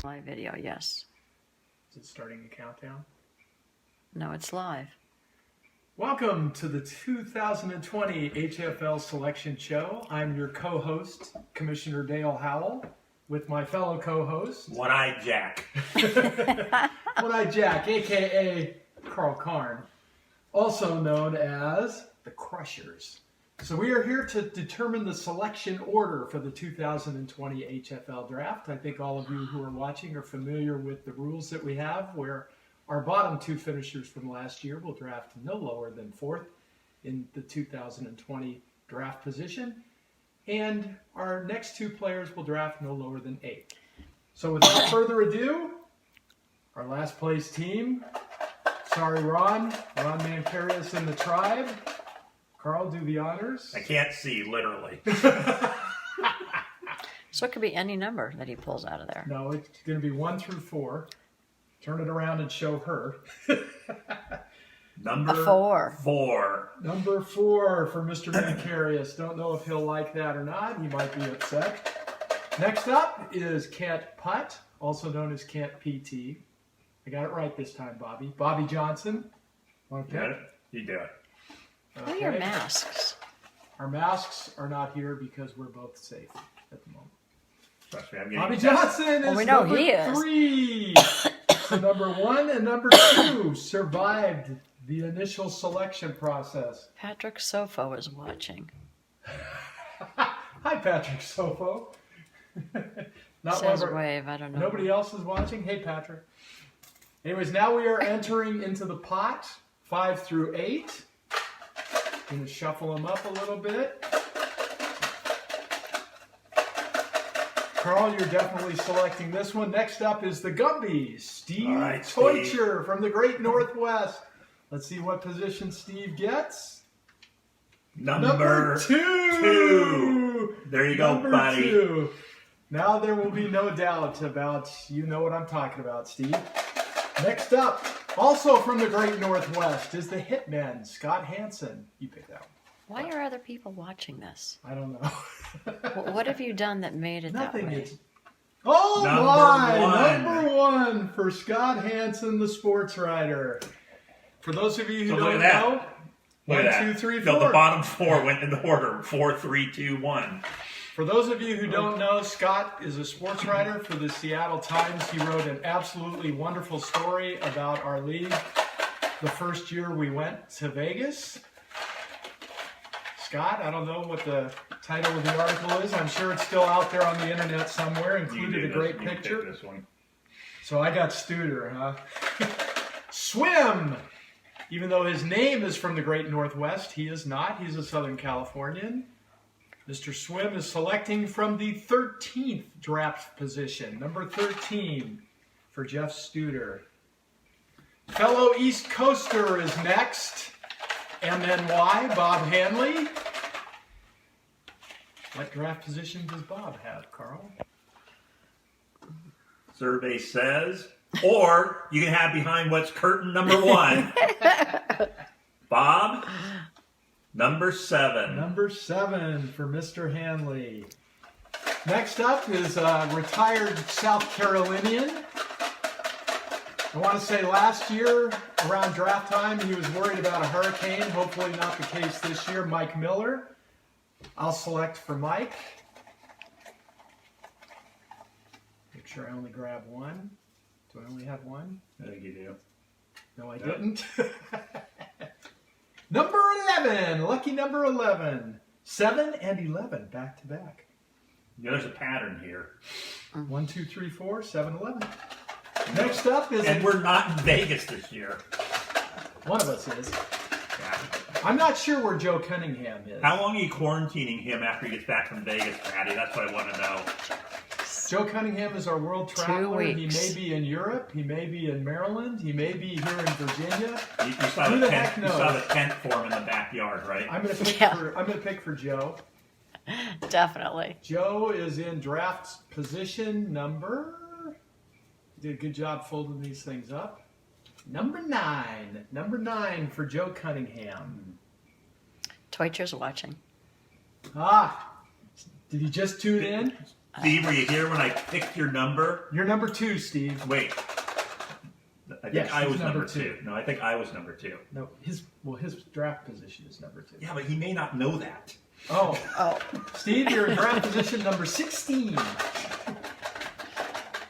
Live video, yes. Is it starting a countdown? No, it's live. Welcome to the 2020 HFL Selection Show. I'm your co-host, Commissioner Dale Howell, with my fellow co-host, One-Eyed Jack. One-Eyed Jack, a.k.a. Carl Karn, also known as the Crushers. So we are here to determine the selection order for the 2020 HFL Draft. I think all of you who are watching are familiar with the rules that we have, where our bottom two finishers from last year will draft no lower than fourth in the 2020 draft position, and our next two players will draft no lower than eighth. So without further ado, our last place team, sorry Ron Mancarius and the Tribe. Carl, do the honors. I can't see, literally. So it could be any number that he pulls out of there. No, it's going to be 1 through 4. Turn it around and show her. Number A 4. 4. Number 4 for Mr. Mancarius. Don't know if he'll like that or not. He might be upset. Next up is Kent Putt, also known as Kent PT. I got it right this time, Bobby. Bobby Johnson. Want to You pick? got it? You do it. What are your masks? Our masks are not here because we're both safe at the moment. Trust me, I'm getting Bobby Johnson is we know number he is. 3. So number 1 and number 2 survived the initial selection process. Patrick Sofo is watching. Hi, Patrick Sofo. Not Says one of our- wave, I don't know. Nobody else is watching? Hey, Patrick. Anyways, now we are entering into the pot, 5 through 8. Going to shuffle them up a little bit. Carl, you're definitely selecting this one. Next up is the Gumbies. Steve All right, Steve. Teutcher from the Great Northwest. Let's see what position Steve gets. Number 2. There you go, Number buddy. 2. Now there will be no doubt about, you know what I'm talking about, Steve. Next up, also from the Great Northwest, is the Hitman, Scott Hansen. You pick that one. Why are other people watching this? I don't know. What have you done that made it Nothing that way? is. Oh Number my! 1. Number 1 for Scott Hansen, the sports writer. For those of you who So look don't at that. know, Look 1, at 2, that. 3, So 4. the bottom 4 went in the order. 4, 3, 2, 1. For those of you who don't know, Scott is a sports writer for the Seattle Times. He wrote an absolutely wonderful story about our league the first year we went to Vegas. Scott, I don't know what the title of the article is. I'm sure it's still out there on the internet somewhere, included a great picture. This one. So I got Studer, huh? Swim! Even though his name is from the Great Northwest, he is not. He's a Southern Californian. Mr. Swim is selecting from the 13th draft position, number 13 for Jeff Studer. Fellow East Coaster is next. MNY, Bob Hanley. What draft position does Bob have, Carl? Survey says, or you can have behind what's curtain number 1. Bob, number 7. Number 7 for Mr. Hanley. Next up is a retired South Carolinian. I want to say last year, around draft time, he was worried about a hurricane. Hopefully not the case this year. Mike Miller. I'll select for Mike. Make sure I only grab 1. Do I only have 1? I think you do. No, I Yep. didn't. Number 11. Lucky number 11. 7 and 11, back to back. Yeah, there's a pattern here. 1, 2, 3, 4, 7, 11. Next up is... And we're not in Vegas this year. One of us is. Yeah. I'm not sure where Joe Cunningham is. How long are you quarantining him after he gets back from Vegas, Patty? That's what I want to know. Joe Cunningham is our world 2 traveler. He weeks. may be in Europe. He may be in Maryland. He may be here in Virginia. You saw Who the the tent. heck You knows? saw the tent form in the backyard, right? I'm going to pick Yeah. for. I'm going to pick for Joe. Definitely. Joe is in draft position number. Did a good job folding these things up. Number 9. Number 9 for Joe Cunningham. Teutcher's watching. Ah, did he just tune in? Steve, were you here when I picked your number? You're number 2, Steve. Wait. I think Yes, I he's was number number 2. No, I think I was number 2. No, his draft position is number 2. Yeah, but he may not know that. Oh, Oh, Steve, you're in draft position number 16.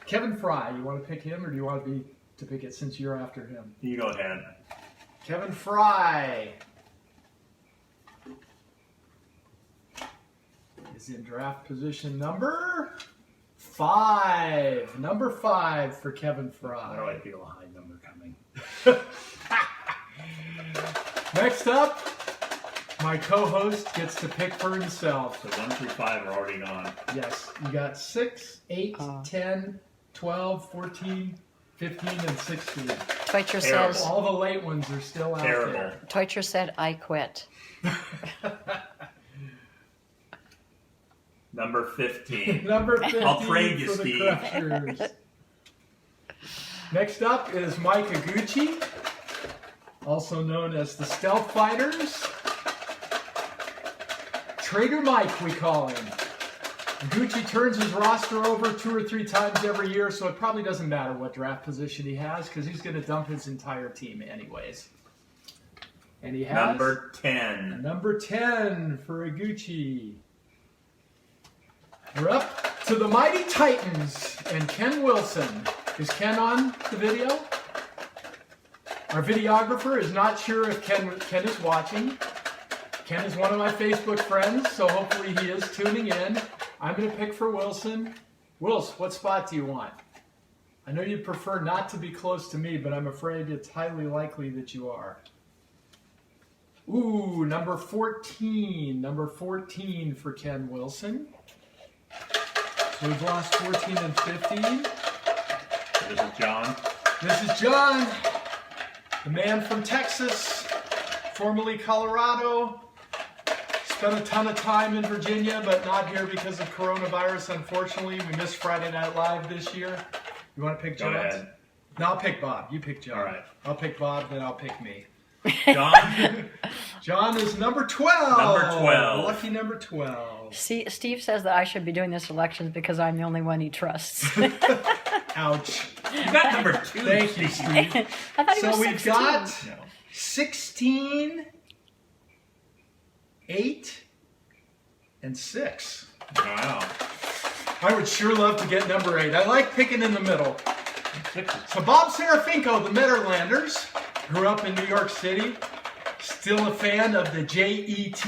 Kevin Fry, you want to pick him, or do you want to pick it since you're after him? You go ahead. Kevin Fry is in draft position number 5. Number 5 for Kevin Why do Fry. I feel a high number coming? Next up, my co-host gets to pick for himself. So 1 through 5 are already gone. Yes, you got 6, 8, Oh. 10, 12, 14, 15, and 16. Teutcher Terrible. says, All the late ones are still out Terrible. there. Teutcher said, I quit. Number 15. Number 15 I'll trade you, for the Steve. Crushers. Next up is Mike Iguchi, also known as the Stealth Fighters. Trader Mike, we call him. Iguchi turns his roster over 2 or 3 times every year, so it probably doesn't matter what draft position he has because he's going to dump his entire team anyways. And he has Number 10. number 10 for Iguchi. We're up to the Mighty Titans and Ken Wilson. Is Ken on the video? Our videographer is not sure if Ken is watching. Ken is one of my Facebook friends, so hopefully he is tuning in. I'm going to pick for Wilson. Wills, what spot do you want? I know you'd prefer not to be close to me, but I'm afraid it's highly likely that you are. Ooh, number 14. Number 14 for Ken Wilson. So we've lost 14 and 15. This is John. This is John, the man from Texas, formerly Colorado. Spent a ton of time in Virginia, but not here because of coronavirus, unfortunately. We missed Friday Night Live this year. You want to pick Go John? ahead. No, I'll pick Bob. You pick John. All right. I'll pick Bob, then I'll pick me. John? John is number 12. Number 12. Lucky number 12. See, Steve says that I should be doing this elections because I'm the only one he trusts. Ouch. You got number 2. Thank you, Steve. Steve. I thought he So was we've 16. got No. 16, 8, and 6. Wow. I would sure love to get number 8. I like picking in the middle. 6 So Bob Serafinko, the Netherlanders, grew up in New York City. Still a fan of the Jets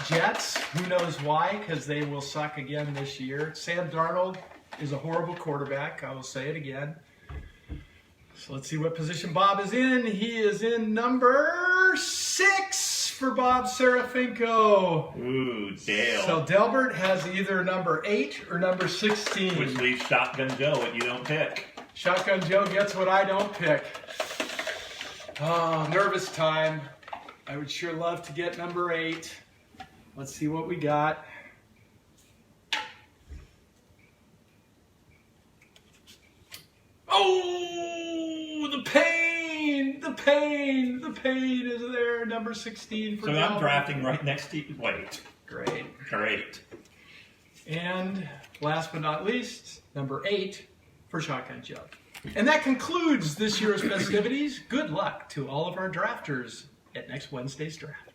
Jets. Who knows why? Because they will suck again this year. Sam Darnold is a horrible quarterback. I will say it again. So let's see what position Bob is in. He is in number 6 for Bob Serafinko. Ooh, Dale. So Delbert has either number 8 or number 16. Which leaves Shotgun Joe what you don't pick. Shotgun Joe gets what I don't pick. Oh, nervous time. I would sure love to get number 8. Let's see what we got. Oh, the pain, the pain, the pain is there. Number 16 for So I'm Delbert. drafting right next to you. Wait. Great. Great. And last but not least, number 8 for Shotgun Joe. And that concludes this year's festivities. Good luck to all of our drafters at next Wednesday's draft.